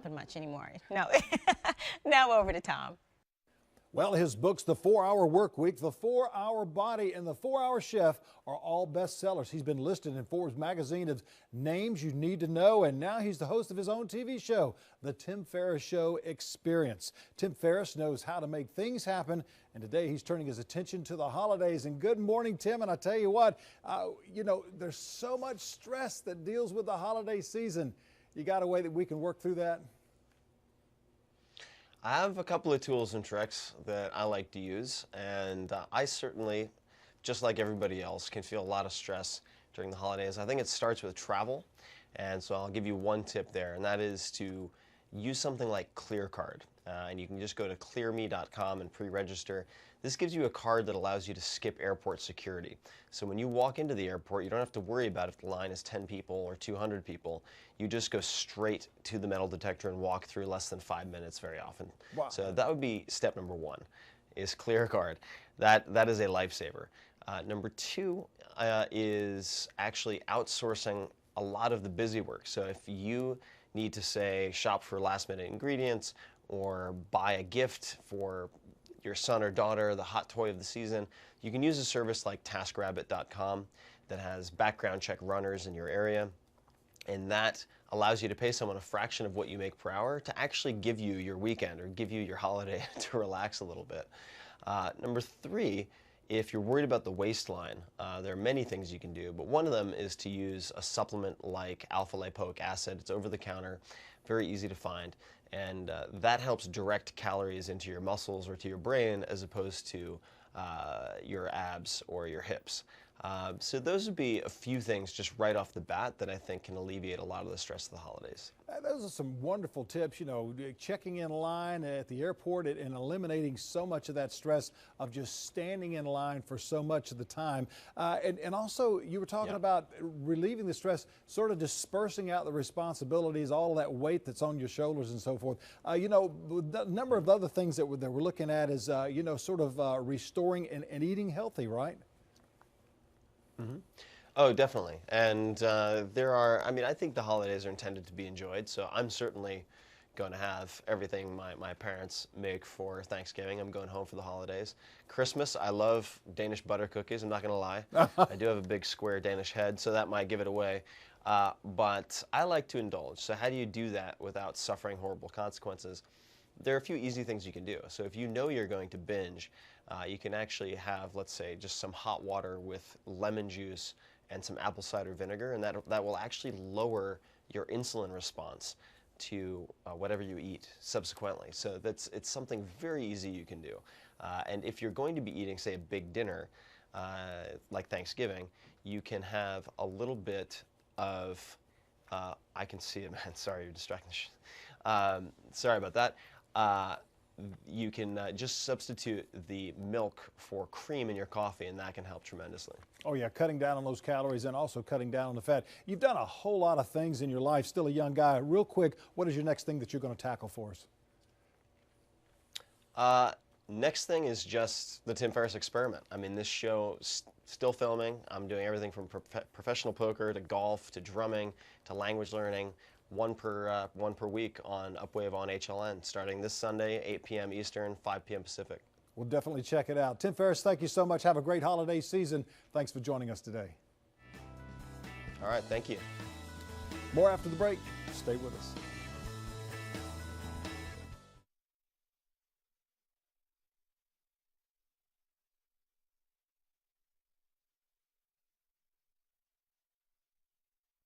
Much anymore. No. Now over to Tom. Well, his books, The 4-Hour Work Week, The 4-Hour Body, and The 4-Hour Chef are all bestsellers. He's been listed in Forbes magazine as names you need to know, and now he's the host of his own TV show, The Tim Ferriss Show Experience. Tim Ferriss knows how to make things happen, and today he's turning his attention to the holidays. And good morning, Tim, and I tell you what, there's so much stress that deals with the holiday season. You got a way that we can work through that? I have a couple of tools and tricks that I like to use, and I certainly, just like everybody else, can feel a lot of stress during the holidays. I think it starts with travel, and so I'll give you one tip there, and that is to use something like ClearCard. And you can just go to clearme.com and pre-register. This gives you a card that allows you to skip airport security. So when you walk into the airport, you don't have to worry about if the line is 10 people or 200 people. You just go straight to the metal detector and walk through less than 5 minutes very often. Wow. So that would be step number one, is ClearCard. That is a lifesaver. Number two is actually outsourcing a lot of the busy work. So if you need to, say, shop for last-minute ingredients or buy a gift for your son or daughter, the hot toy of the season, you can use a service like TaskRabbit.com that has background check runners in your area, and that allows you to pay someone a fraction of what you make per hour to actually give you your weekend or give you your holiday to relax a little bit. Number three, if you're worried about the waistline, there are many things you can do, but one of them is to use a supplement like alpha-lipoic acid. It's over the counter, very easy to find, and that helps direct calories into your muscles or to your brain as opposed to your abs or your hips. So those would be a few things just right off the bat that I think can alleviate a lot of the stress of the holidays. Those are some wonderful tips, checking in line at the airport and eliminating so much of that stress of just standing in line for so much of the time. And also, you were talking about relieving the stress, sort of dispersing out the responsibilities, all of that weight that's on your shoulders and so forth. A number of other things that we're looking at is, sort of restoring and eating healthy, right? Mm-hmm. Oh, definitely. And I think the holidays are intended to be enjoyed, so I'm certainly going to have everything my parents make for Thanksgiving. I'm going home for the holidays. Christmas, I love Danish butter cookies, I'm not going to lie. I do have a big square Danish head, so that might give it away. But I like to indulge. So how do you do that without suffering horrible consequences? There are a few easy things you can do. So if you know you're going to binge, you can actually have, let's say, just some hot water with lemon juice and some apple cider vinegar, and that will actually lower your insulin response to whatever you eat subsequently. So it's something very easy you can do. And if you're going to be eating, say, a big dinner like Thanksgiving, you can have a little bit of, I can see it, man, sorry, you're distracting. Sorry about that. You can just substitute the milk for cream in your coffee, and that can help tremendously. Oh yeah, cutting down on those calories and also cutting down on the fat. You've done a whole lot of things in your life, still a young guy. Real quick, what is your next thing that you're going to tackle for us? Next thing is just the Tim Ferriss Experiment. I mean, this show still filming. I'm doing everything from professional poker to golf to drumming to language learning. One per week on Upwave on HLN, starting this Sunday, 8 p.m. Eastern, 5 p.m. Pacific. We'll definitely check it out. Tim Ferriss, thank you so much. Have a great holiday season. Thanks for joining us today. All right, thank you. More after the break. Stay with us.